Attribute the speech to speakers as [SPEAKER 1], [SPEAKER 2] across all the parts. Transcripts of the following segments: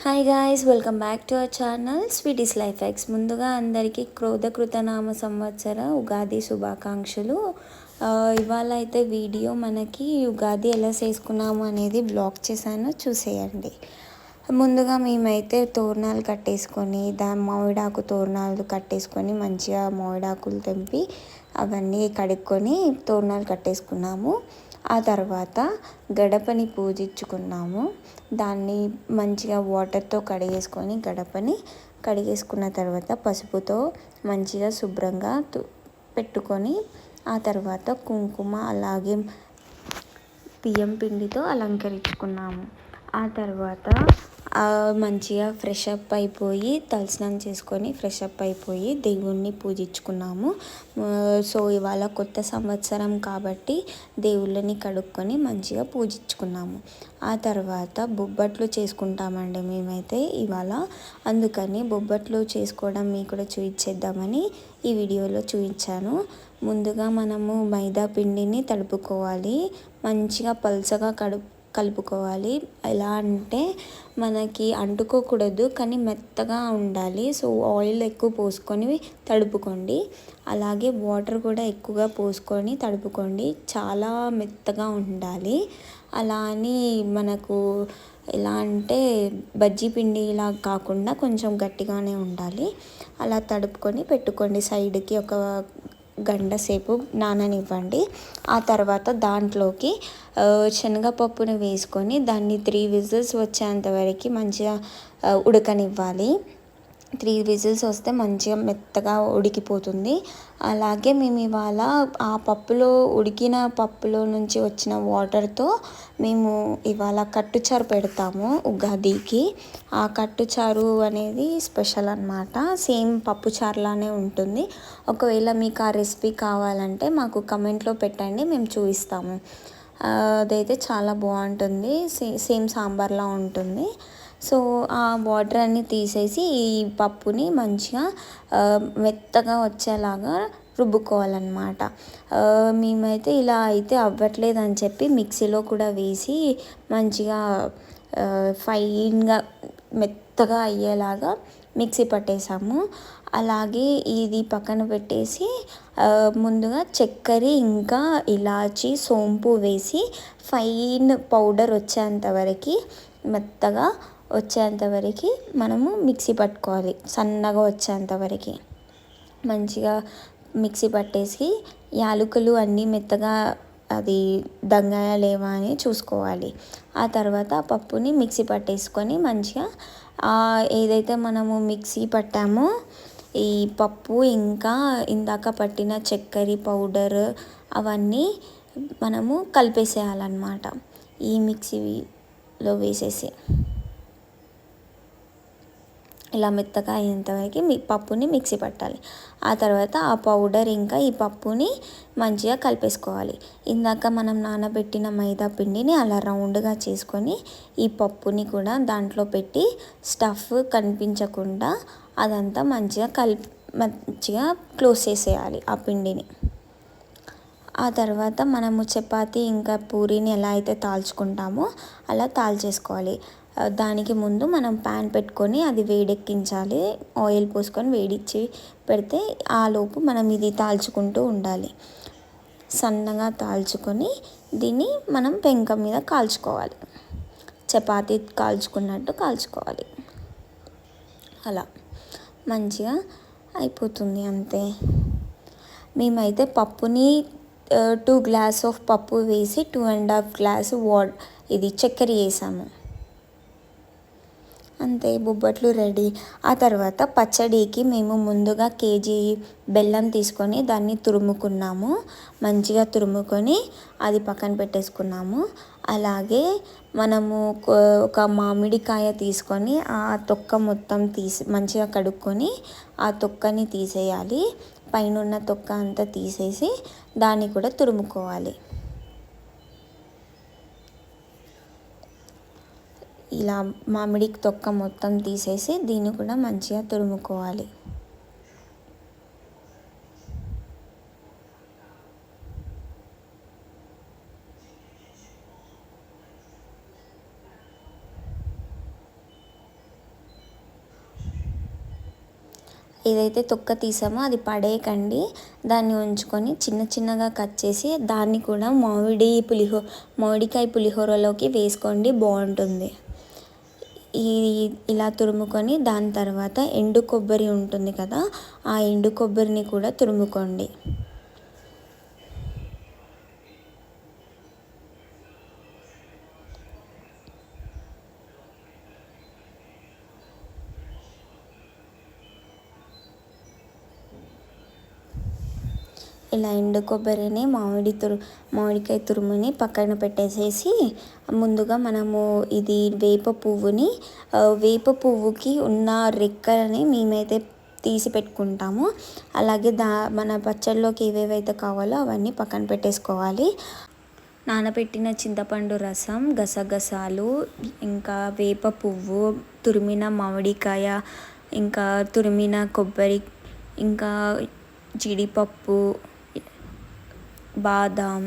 [SPEAKER 1] Hi guys, welcome back to our channel sweeties life hacks. ముందుగా అందరికీ క్రోధకృతనామ సంవత్సర ఉగాది శుభాకాంక్షలు. ఇవాళ అయితే వీడియో మనకి ఉగాది ఎలా చేసుకున్నాము అనేది బ్లాగ్ చేశాను, చూసేయండి. ముందుగా మేమైతే తోరణాలు కట్టేసుకొని మామిడాకు తోరణాలు కట్టేసుకొని మంచిగా మామిడాకులు తెంపి అవన్నీ కడుక్కొని తోరణాలు కట్టేసుకున్నాము. ఆ తర్వాత గడపని పూజించుకున్నాము. దాన్ని మంచిగా వాటర్తో గడపని కడిగేసుకున్న తర్వాత పసుపుతో మంచిగా శుభ్రంగా పెట్టుకొని ఆ తర్వాత కుంకుమ అలాగే బియ్యం పిండితో అలంకరించుకున్నాము. ఆ తర్వాత మంచిగా ఫ్రెష్ అప్ అయిపోయి తలస్నానం చేసుకొని ఫ్రెష్ అప్ అయిపోయి దేవుణ్ణి పూజించుకున్నాము. సో ఇవాళ కొత్త సంవత్సరం కాబట్టి దేవుళ్ళని కడుక్కొని మంచిగా పూజించుకున్నాము. ఆ తర్వాత బొబ్బట్లు చేసుకుంటామండి మేమైతే ఇవాళ. అందుకని బొబ్బట్లు చేసుకోవడం మీకు కూడా చూపించేద్దామని ఈ వీడియోలో చూపించాను. ముందుగా మనము మైదా పిండిని తడుపుకోవాలి, మంచిగా పల్చగా కలుపుకోవాలి. ఎలా అంటే మనకి అంటుకోకూడదు, కానీ మెత్తగా ఉండాలి. సో ఆయిల్ ఎక్కువ పోసుకొని తడుపుకోండి. అలాగే వాటర్ కూడా ఎక్కువగా పోసుకొని తడుపుకోండి. చాలా మెత్తగా ఉండాలి. అలా అని మనకు ఎలా అంటే బజ్జీ పిండి ఇలా కాకుండా కొంచెం గట్టిగానే ఉండాలి. అలా తడుపుకొని పెట్టుకోండి. సైడ్కి ఒక గంట సేపు నాననివ్వండి. ఆ తర్వాత దాంట్లోకి శనగపప్పును వేసుకొని దాన్ని 3 విజిల్స్ వచ్చేంత వరకు మంచిగా ఉడకనివ్వాలి. 3 విజిల్స్ వస్తే మంచిగా మెత్తగా ఉడికిపోతుంది. అలాగే మేము ఇవాళ ఆ ఉడికిన పప్పులో నుంచి వచ్చిన వాటర్తో మేము ఇవాళ కట్టుచారు పెడతాము ఉగాదికి. ఆ కట్టుచారు అనేది స్పెషల్ అన్నమాట. సేమ్ పప్పుచారులానే ఉంటుంది. ఒకవేళ మీకు ఆ రెసిపీ కావాలంటే మాకు కమెంట్లో పెట్టండి, మేము చూపిస్తాము. అదైతే చాలా బాగుంటుంది. సేమ్ సాంబార్లా ఉంటుంది. సో ఆ వాటర్ అన్నీ తీసేసి ఈ పప్పుని మంచిగా మెత్తగా వచ్చేలాగా రుబ్బుకోవాలన్నమాట. మేమైతే ఇలా అయితే అవ్వట్లేదు అని చెప్పి మిక్సీలో కూడా వేసి మంచిగా ఫైన్గా మెత్తగా అయ్యేలాగా మిక్సీ పట్టేసాము. అలాగే ఇది పక్కన పెట్టేసి ముందుగా చక్కెర ఇంకా ఇలాచి సోంపు వేసి ఫైన్ పౌడర్ వచ్చేంత వరకు మెత్తగా వచ్చేంత వరకు మనము మిక్సీ పట్టుకోవాలి. సన్నగా వచ్చేంత వరకు మంచిగా మిక్సీ పట్టేసి యాలకులు అన్నీ మెత్తగా అది దంగాయా లేవా అని చూసుకోవాలి. ఆ తర్వాత పప్పుని మిక్సీ పట్టేసుకొని మంచిగా ఏదైతే మనము మిక్సీ పట్టామో ఈ పప్పు ఇంకా ఇందాక పట్టిన చక్కెర పౌడర్ అవన్నీ మనము కలిపేసేయాలన్నమాట. ఈ మిక్సీలో వేసేసి ఇలా మెత్తగా అయ్యేంతవరకు పప్పుని మిక్సీ పట్టాలి. ఆ తర్వాత ఆ పౌడర్ ఇంకా ఈ పప్పుని మంచిగా కలిపేసుకోవాలి. ఇందాక మనం నానబెట్టిన మైదా పిండిని అలా రౌండ్గా చేసుకొని ఈ పప్పుని కూడా దాంట్లో పెట్టి స్టఫ్ కనిపించకుండా అదంతా మంచిగా క్లోజ్ చేసేయాలి ఆ పిండిని. ఆ తర్వాత మనము చపాతీ ఇంకా పూరీని ఎలా అయితే తాల్చుకుంటామో అలా తాల్చేసుకోవాలి. దానికి ముందు మనం ప్యాన్ పెట్టుకొని అది వేడెక్కించాలి. ఆయిల్ పోసుకొని వేడిచ్చి పెడితే ఆలోపు మనం ఇది తాల్చుకుంటూ ఉండాలి. సన్నగా తాల్చుకొని దీన్ని మనం పెంక మీద కాల్చుకోవాలి. చపాతీ కాల్చుకున్నట్టు కాల్చుకోవాలి. అలా మంచిగా అయిపోతుంది, అంతే. మేమైతే పప్పుని 2 గ్లాస్ ఆఫ్ పప్పు వేసి 2.5 గ్లాస్ ఇది చక్కెర వేసాము, అంతే. బొబ్బట్లు రెడీ. ఆ తర్వాత పచ్చడికి మేము ముందుగా కేజీ బెల్లం తీసుకొని దాన్ని తురుముకున్నాము. మంచిగా తురుముకొని అది పక్కన పెట్టేసుకున్నాము. అలాగే మనము ఒక మామిడికాయ తీసుకొని ఆ తొక్క మొత్తం మంచిగా కడుక్కొని ఆ తొక్కని తీసేయాలి. పైన ఉన్న తొక్క అంతా తీసేసి దాన్ని కూడా తురుముకోవాలి. ఇలా మామిడి తొక్క మొత్తం తీసేసి దీన్ని కూడా మంచిగా తురుముకోవాలి. ఏదైతే తొక్క తీసామో అది పడేయకండి, దాన్ని ఉంచుకొని చిన్న చిన్నగా కట్ చేసి దాన్ని కూడా మామిడికాయ పులిహోరలోకి వేసుకోండి, బాగుంటుంది. ఇలా తురుముకొని దాని తర్వాత ఎండు కొబ్బరి ఉంటుంది కదా, ఆ ఎండు కొబ్బరిని కూడా తురుముకోండి. ఇలా ఎండు కొబ్బరిని మామిడికాయ తురుముని పక్కన పెట్టేసేసి ముందుగా మనము ఇది వేప పువ్వుకి ఉన్న రెక్కలని మేమైతే తీసి పెట్టుకుంటాము. అలాగే మన పచ్చళ్ళలోకి ఏవేవైతే కావాలో అవన్నీ పక్కన పెట్టేసుకోవాలి. నానబెట్టిన చింతపండు రసం, గసగసాలు, ఇంకా వేప పువ్వు, తురిమిన మామిడికాయ, ఇంకా తురిమిన కొబ్బరి, ఇంకా జీడిపప్పు, బాదం,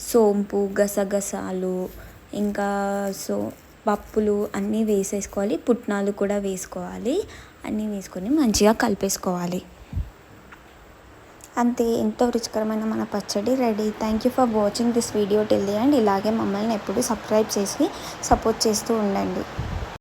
[SPEAKER 1] సోంపు, గసగసాలు, ఇంకా పప్పులు అన్నీ వేసేసుకోవాలి. పుట్నాలు కూడా వేసుకోవాలి. అన్నీ వేసుకొని మంచిగా కలిపేసుకోవాలి. అంతే, ఎంతో రుచికరమైన మన పచ్చడి ready. Thank you for watching this video till the end. ఇలాగే మమ్మల్ని ఎప్పుడు సబ్స్క్రైబ్ చేసి సపోర్ట్ చేస్తూ ఉండండి.